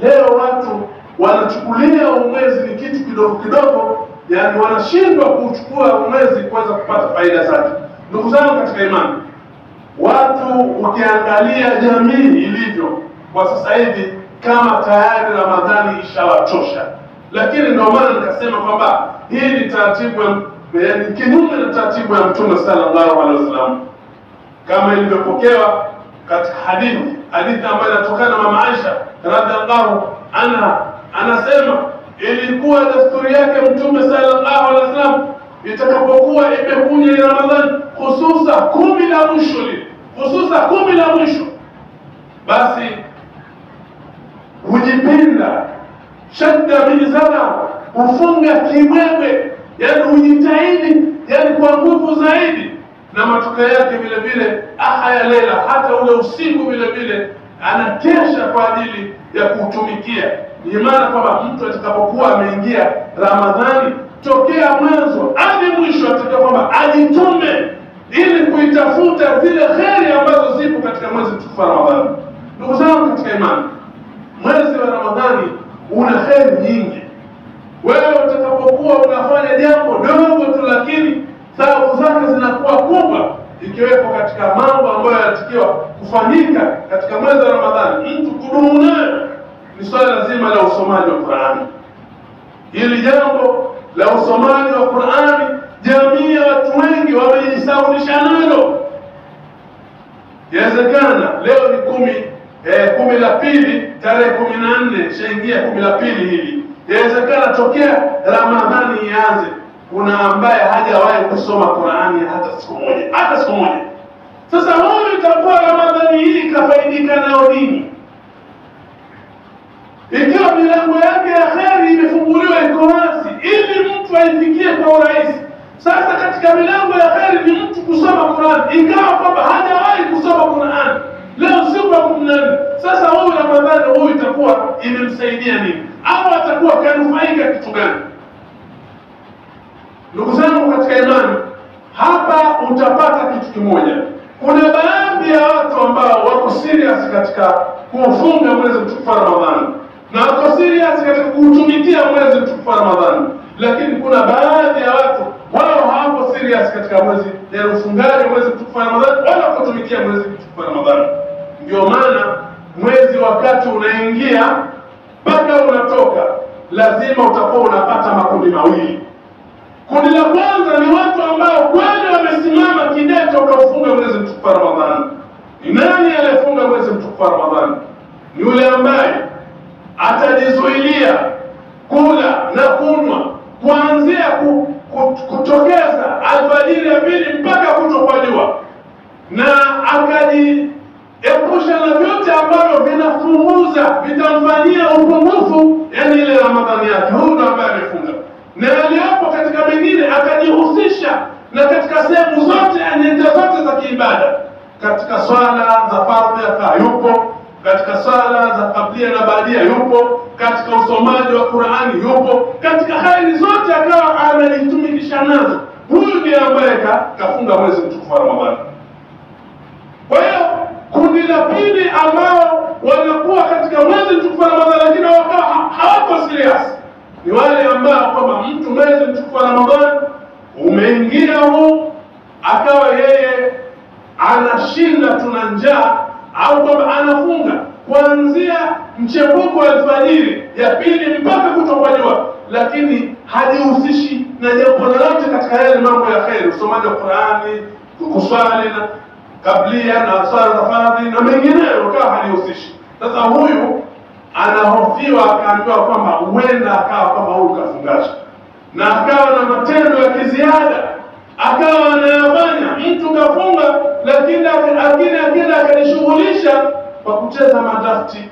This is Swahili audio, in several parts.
Leo watu wanachukulia umwezi ni kitu kidogo kidogo, yani wanashindwa kuchukua umwezi kuweza kupata faida zake. Ndugu zangu katika imani, watu ukiangalia jamii ilivyo kwa sasa hivi, kama tayari Ramadhani ishawachosha. Lakini ndio maana nikasema kwamba hii ni taratibu, yani kinyume na taratibu ya Mtume sallallahu alaihi wasallam, kama ilivyopokewa katika hadithi ambayo inatokana na mama Aisha radhiallahu anha, anasema ilikuwa desturi yake Mtume sallallahu alaihi wasallam itakapokuwa imekuja Ramadhani, hususa 10 la mwisho, basi hujipinda shadda mizana, ufunga kimwemwe, yani hujitahidi, yani kwa nguvu zaidi, na matokeo yake vile vile ahya lela, hata ule usiku vile vile anakesha kwa ajili ya kutumikia. Ni maana kwamba mtu atakapokuwa ameingia Ramadhani, tokea mwanzo hadi mwisho atakapo kwamba ajitume ili kuitafuta zile kheri ambazo zipo katika mwezi mtukufu wa Ramadhani. Ndugu zangu katika imani, mwezi wa Ramadhani una kheri nyingi. Wewe utakapokuwa unafanya jambo dogo tu, lakini thawabu zake zinakuwa kubwa, ikiwepo katika mambo ambayo yanatakiwa kufanyika katika mwezi wa Ramadhani mtu kudumu nayo, ni swala zima la usomaji wa Qur'ani. Hili jambo la usomaji wa Qur'ani, jamii ya watu wengi wamejisaulisha nalo. Inawezekana leo ni kumi la pili, tarehe 14 shaingia 10 la pili hili. Inawezekana tokea Ramadhani ianze kuna ambaye hajawahi kusoma Qur'ani hata siku moja. Sasa huyu itakuwa Ramadhani hii kafaidika nao nini? Ikiwa milango yake ya kheri imefunguliwa, iko wazi ili mtu aifikie kwa urahisi. Sasa katika milango ya kheri ni mtu kusoma Qur'an, ingawa kwamba hajawahi kusoma Qur'an, leo siku ya 14. Sasa huyu Ramadhani huyu itakuwa imemsaidia nini, au atakuwa kanufaika kitu gani? Ndugu zangu katika imani, hapa utapata kitu kimoja. Kuna baadhi ya watu ambao wako serious katika kufunga mwezi mtukufu wa Ramadhani, na wako serious katika kutumikia mwezi mtukufu wa Ramadhani, lakini kuna baadhi ya watu wao hawako serious katika mwezi ya ufungaji mwezi mtukufu wa Ramadhani wala kutumikia mwezi mtukufu wa Ramadhani. Ndio maana mwezi wakati unaingia mpaka unatoka, lazima utakuwa unapata makundi mawili. Kundi la kwanza ni watu ambao kweli wamesimama kidete wakafunga mwezi mtukufu wa Ramadhani. Ni nani aliyefunga mwezi mtukufu wa Ramadhani? Ni yule ambaye atajizuilia kula na kunywa kuanzia kutokeza alfajiri ya pili mpaka kutokwa jua, na akajiepusha na vyote ambavyo vinafunguza, vitamfanyia upungufu yani ile Ramadhani yake. Huyu ndo ambaye amefunga. Na aliyopo katika mengine akajihusisha na katika sehemu zote, nyanja zote za kiibada, katika swala za fardhi akawa yupo, katika swala za kablia na baadia yupo, katika usomaji wa Qur'ani yupo, katika hali zote akawa anajitumikisha nazo. Huyu ndiye ambaye kafunga mwezi mtukufu wa Ramadhani. Kwa hiyo kundi la pili ambao wanakuwa katika mwezi mtukufu wa Ramadhani lakini hawako serious, ni wale ambao kwamba mtu mwezi mtukufu wa Ramadhani umeingia huu, akawa yeye anashinda tuna njaa, au kwamba anafunga kuanzia mchepuko wa alfajiri ya pili mpaka kutokwa jua, lakini hajihusishi na jambo lolote katika yale mambo ya kheri, usomaji wa Qur'ani, kuswali na kablia na swala za fardhi na mengineyo, akawa hajihusishi. Sasa huyu anahofiwa, akaambiwa kwamba huenda akawa kama huyu kafungasha, na akawa na matendo ya kiziada akawa anayafanya. Mtu kafunga lakini akajishughulisha kwa kucheza madrafti,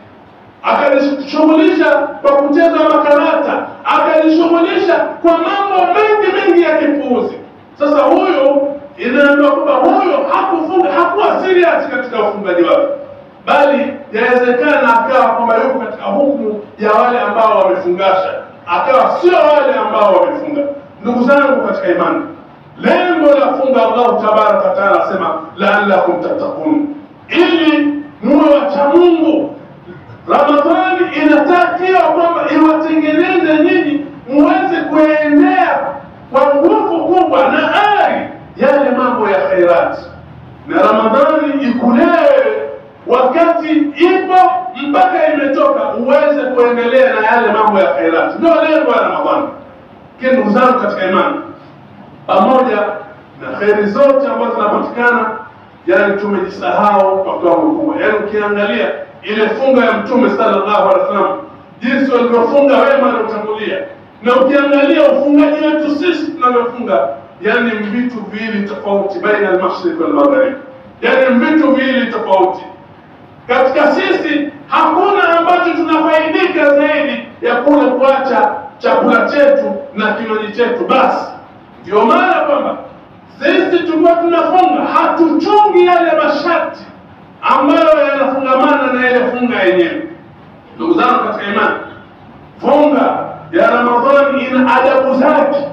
akajishughulisha kwa kucheza makarata, akajishughulisha kwa mambo mengi ya kipuuzi. Sasa huyu inaambiwa kwamba huyo hakufunga, hakuwa serious katika ufungaji wake, bali yawezekana akawa kwamba yuko katika hukumu ya wale ambao wamefungasha, akawa sio wale ambao wamefunga. Ndugu zangu katika imani, lengo la funga, Allah tabaraka taala asema la'allakum tattaqun, ili muwe wacha Mungu. Ramadhani inataka umechoka uweze kuendelea na yale mambo ya khairati. Ndio lengo la Ramadhani. Kwa ndugu zangu katika imani, pamoja na khairi zote ambazo zinapatikana, yani tumejisahau kwa kiwango kubwa. Yani ukiangalia ile funga ya Mtume sallallahu alaihi wasallam, jinsi walivyofunga wema waliotangulia, na ukiangalia ufungaji wetu sisi tunavyofunga, yani vitu viwili tofauti, baina al-mashriq wal maghrib, yani vitu viwili tofauti. Katika sisi hakuna ambacho tunafaidika zaidi ya kule kuacha chakula chetu na kinywaji chetu basi. Ndio maana kwamba sisi tulikuwa tunafunga, hatuchungi yale masharti ambayo yanafungamana na ile funga yenyewe. Ndugu zangu katika imani, funga ya Ramadhani ina adabu zake,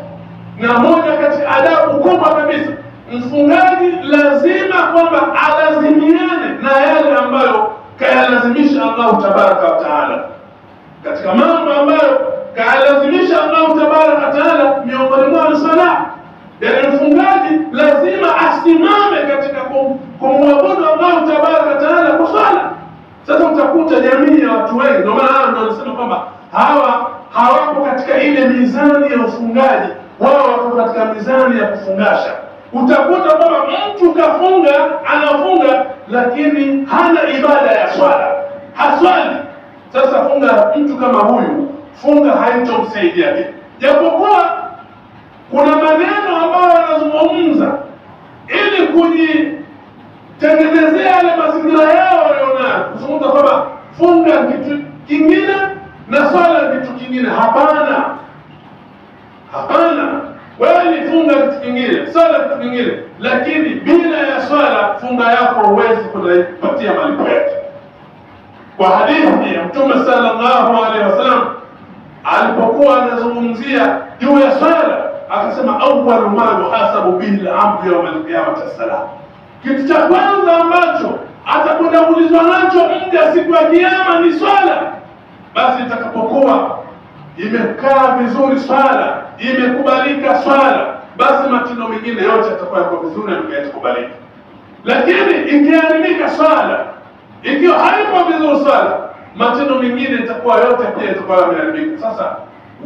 na moja katika adabu kubwa kabisa, mfungaji lazima kwamba alazimiane na yale ambayo kayalazimisha Allah tabaraka wa taala. Katika mambo ambayo kayalazimisha Allah tabaraka wa taala, miongoni mwao ni sala. Yani mfungaji lazima asimame katika kumwabudu Allah tabaraka wa taala kwa sala. Sasa utakuta jamii ya watu wengi, ndio maana hao ndio wanasema kwamba hawako katika ile mizani ya ufungaji, wao wako katika mizani ya kufungasha. Utakuta kwamba mtu kafunga, anafunga lakini hana ibada ya swala, haswali. Sasa funga mtu kama huyu, funga haitomsaidia kitu, japokuwa kuna maneno ambayo wanazungumza ili kujitengenezea yale mazingira yao walionayo, kuzungumza kwamba funga kitu kingine na swala kitu kingine. Hapana, hapana. Wewe ni funga kitu kingine, swala kitu kingine, lakini bila ya swala funga yako huwezi kupatia malipo yake. Kwa hadithi ya Mtume sallallahu alaihi wasallam alipokuwa anazungumzia juu ya swala, akasema awwalu ma yuhasabu bihi al-abdu yawm al-qiyamah as-salah. Kitu cha kwanza ambacho atakwenda kuulizwa nacho mja siku ya kiyama ni swala. Basi itakapokuwa imekaa vizuri swala, imekubalika swala, basi matendo mengine yote yatakuwa yako vizuri na yatakubalika. Lakini ikiharibika swala, ikiwa haipo vizuri swala, matendo mengine itakuwa yote pia yatakuwa yameharibika. Sasa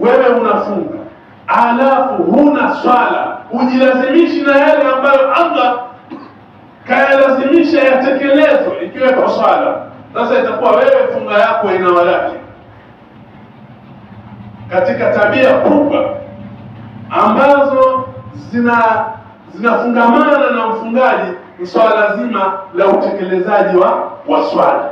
wewe unafunga alafu huna swala, ujilazimishi na yale ambayo Allah kayalazimisha yatekelezwe ikiwepo swala, sasa itakuwa wewe funga yako ina walaki. Katika tabia kubwa ambazo zinafungamana na mfungaji ni swala zima la utekelezaji wa swala.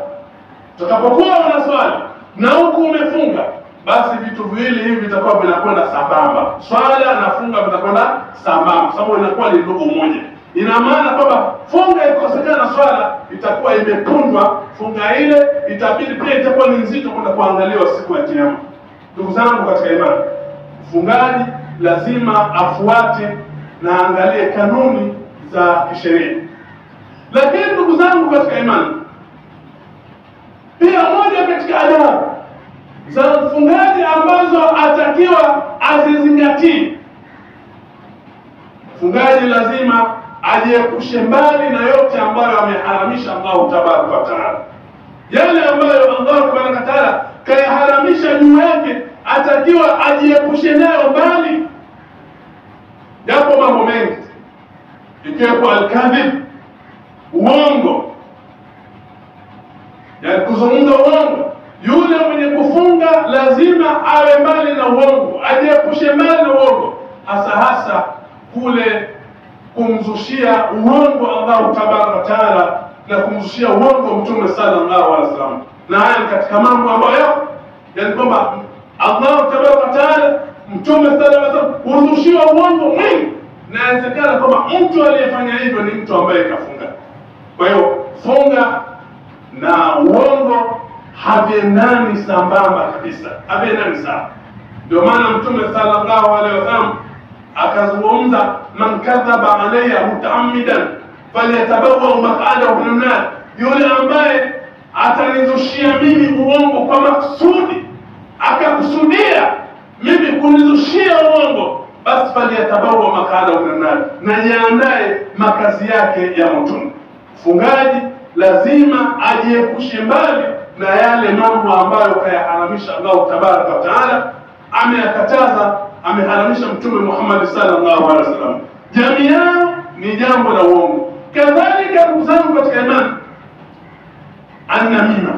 Utakapokuwa una swala na huku umefunga, basi vitu viwili hivi vitakuwa vinakwenda sambamba. Swala na funga vitakwenda sambamba, sababu inakuwa ni ndugu moja. Ina maana kwamba funga ikosekana swala, itakuwa imepunjwa funga ile, itabidi pia itakuwa ni nzito kwenda kuangaliwa siku ya kiyama. Ndugu zangu katika imani, mfungaji lazima afuate na angalie kanuni za kisheria. Lakini ndugu zangu katika imani, pia moja katika adabu za mfungaji ambazo atakiwa azizingatie, mfungaji lazima ajiepushe mbali na yote ambayo ameharamisha Allah tabaraka wa taala. Yale ambayo Allah tabaraka wa taala kayaharamisha juu yake, atakiwa ajiepushe nayo mbali. Yapo mambo mengi, ikiwepo al-kadhib, uongo, yani kuzungumza uongo. Yule mwenye kufunga lazima awe mbali na uongo, ajiepushe mbali na uongo, hasa kule kumzushia uongo Allah tabaraka wa taala na kumzushia uongo Mtume sallallahu alaihi wasallam. Na haya ni katika mambo ambayo yani kwamba Allah tabaraka wa taala, Mtume sallallahu alaihi wasallam huzushiwa uongo mwingi, na inawezekana kwamba mtu aliyefanya hivyo ni mtu ambaye kafunga. Kwa hiyo funga na uongo haviendani sambamba kabisa, haviendani sawa. Ndio maana Mtume sallallahu alaihi wasallam akazungumza, man kadhaba alayya mutaammidan falyatabawa maq'adahu minan nar, yule ambaye atanizushia mimi uongo kwa makusudi, akakusudia mimi kunizushia uongo, basi falyatabawa maq'adahu minan nar, na jiandae makazi yake ya motoni. Fungaji lazima ajiepushe mbali na yale mambo ambayo kayaharamisha Allah tabaraka wa taala, ameyakataza, ameharamisha Mtume Muhammad sallallahu alaihi wasallam. Jamii yao ni jambo la uongo. Kadhalika ndugu zangu katika imani, an-namima,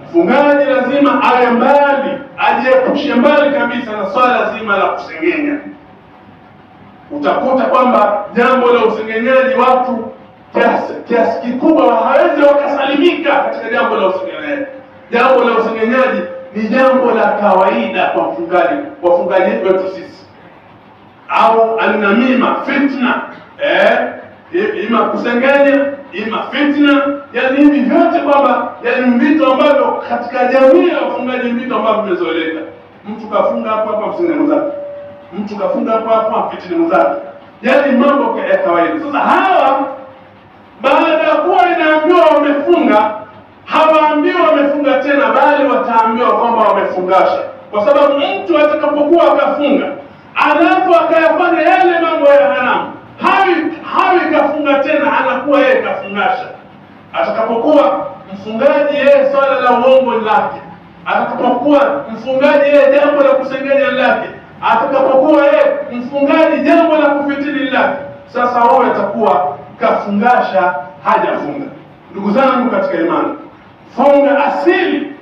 mfungaji lazima awe mbali, ajiepushe mbali kabisa na swala zima la kusengenya. Utakuta kwamba jambo la usengenyaji watu kiasi kikubwa hawezi wakasalimika katika jambo la usengenyaji. Jambo la usengenyaji ni jambo la kawaida kwa wafungaji wetu sisi. Au an-namima, fitna, ima kusengenya, ima fitna, yani hivi vyote kwamba yani vitu ambavyo katika jamii ya wafungaji vitu ambavyo vimezoeleka. Mtu kafunga hapo msengenya mwenzake, mtu kafunga hapo fitna mwenzake, yani mambo ya kawaida. Sasa hawa baada ya kuwa inaambiwa wamefunga, hawaambiwa wamefunga tena, bali wataambiwa kwamba wamefungasha. Kwa sababu mtu atakapokuwa akafunga alafu akayafanya yale mambo ya haramu, hawi kafunga tena, anakuwa yeye kafungasha. Atakapokuwa mfungaji yeye swala la uongo lake, atakapokuwa mfungaji yeye jambo la kusengenya lake, atakapokuwa yeye mfungaji jambo la kufitini lake, sasa wao atakuwa kafungasha, hajafunga. Ndugu zangu katika imani, funga asili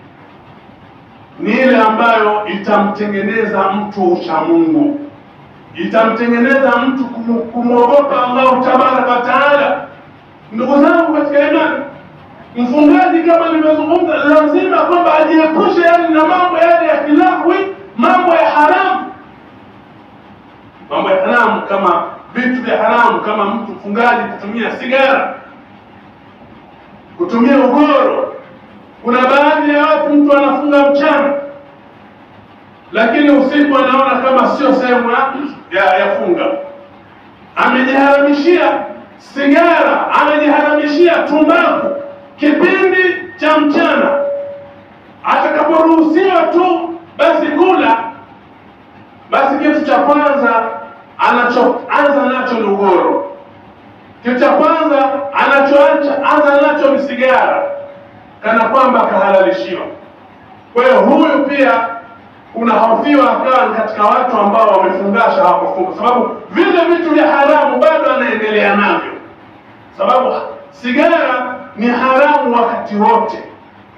ni ile ambayo itamtengeneza mtu ucha Mungu, itamtengeneza mtu kumwogopa Allah tabaraka wa taala. Ndugu zangu katika imani, mfungaji kama nimezungumza, lazima kwamba ajiepushe yani na mambo yale ya kilahwi, mambo ya haramu. Mambo ya haramu kama vitu vya haramu, kama mtu mfungaji kutumia sigara, kutumia ugoro. Kuna baadhi ya watu mtu anafunga mchana, lakini usiku anaona kama sio sehemu ya funga. Amejiharamishia sigara, amejiharamishia tumbaku kipindi cha mchana. Atakaporuhusiwa tu basi kula, basi kitu cha kwanza anachoanza nacho ni ugoro. Kitu cha kwanza anachoanza nacho ni sigara, kana kwamba kahalalishiwa. Kwa hiyo huyu pia unahofiwa akawa katika watu ambao wamefungasha hawakufunga, sababu vile vitu vya haramu bado anaendelea navyo. Sababu sigara ni haramu wakati wote,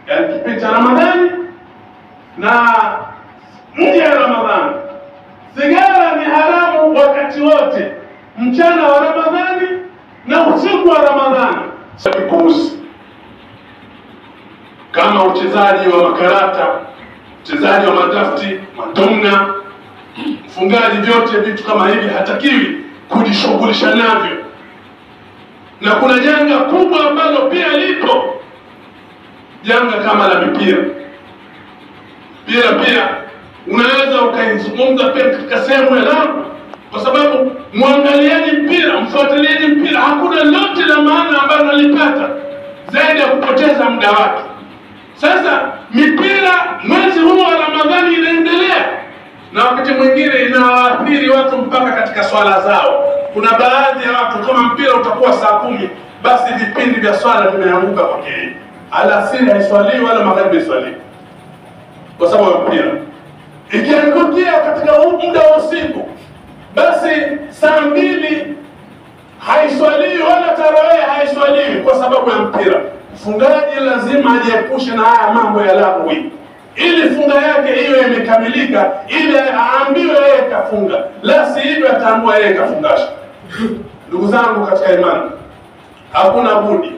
yani kipindi cha Ramadhani na nje ya Ramadhani. Sigara ni haramu wakati wote, mchana wa Ramadhani na usiku wa Ramadhani. Sababu kama uchezaji wa makarata, uchezaji wa madrafti, madomna, mfungaji, vyote vitu kama hivi hatakiwi kujishughulisha navyo. Na kuna janga kubwa ambalo pia lipo, janga kama la mipira. Pia unaweza ukaizungumza pia katika sehemu ya lango, kwa sababu muangaliaji mpira, mfuatiliaji mpira, hakuna lote la maana ambalo alipata zaidi ya kupoteza muda wake. Sasa mipira mwezi huu wa Ramadhani inaendelea, na wakati mwingine inawaathiri watu mpaka katika swala zao. Kuna baadhi ya watu kama mpira utakuwa saa 10, basi vipindi vya swala vimeanguka kwake yeye. Alasiri haiswaliwi wala magharibi haiswaliwi kwa sababu ya mpira. Ikiangukia katika muda wa usiku, basi saa 2 haiswaliwi wala tarawih haiswaliwi kwa sababu ya mpira. Mfungaji lazima ajiepushe na haya mambo ya lahwi, ili funga yake iwe imekamilika, ili aambiwe yeye kafunga, la si hivyo ataambiwa yeye kafungasha. Ndugu zangu katika imani, hakuna budi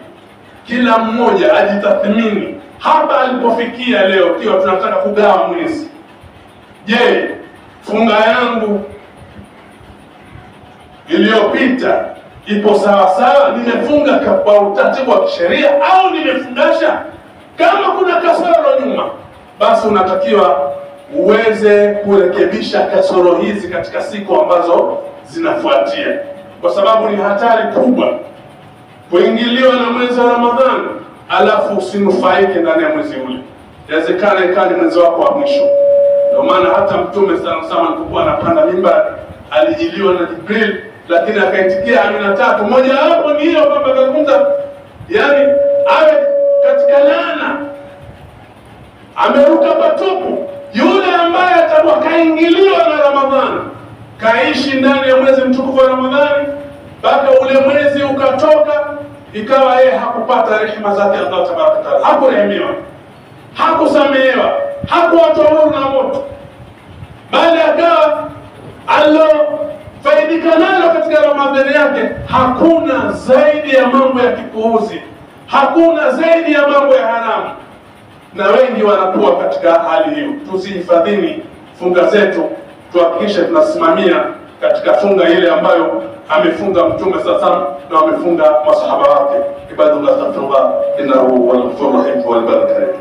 kila mmoja ajitathmini hapa alipofikia leo. Kiwa tunataka kugawa mwezi, je, funga yangu iliyopita ipo sawa sawa? Nimefunga kwa utaratibu wa kisheria au nimefungasha? Kama kuna kasoro nyuma, basi unatakiwa uweze kurekebisha kasoro hizi katika siku ambazo zinafuatia, kwa sababu ni hatari kubwa kuingiliwa na mwezi wa Ramadhani alafu usinufaike ndani ya mwezi ule. Inawezekana ikawa ni mwezi wako wa mwisho. Ndio maana hata Mtume sana alipokuwa anapanda mimbar alijiliwa na Jibril, lakini akaitikia amina 3. Moja hapo ni hiyo kwamba kazungumza yani awe katika laana ameruka patupu. Yule ambaye atakuwa kaingiliwa na Ramadhani, kaishi ndani ya mwezi mtukufu wa Ramadhani mpaka ule mwezi ukatoka, ikawa yeye hakupata rehema zake Allah tabaraka taala, hakurehemiwa, hakusamehewa, hakuachwa huru na moto, bali akawa faidika nalo katika Ramadhani yake hakuna zaidi ya mambo ya kipuuzi, hakuna zaidi ya mambo ya haramu, na wengi wanakuwa katika hali hiyo. Tusihifadhini funga zetu, tuhakikishe tunasimamia katika funga ile ambayo amefunga Mtume sasa na amefunga masahaba wake. Ibadallah, astaghfirullah, innahu huwal ghafurur rahim wal barakatuh.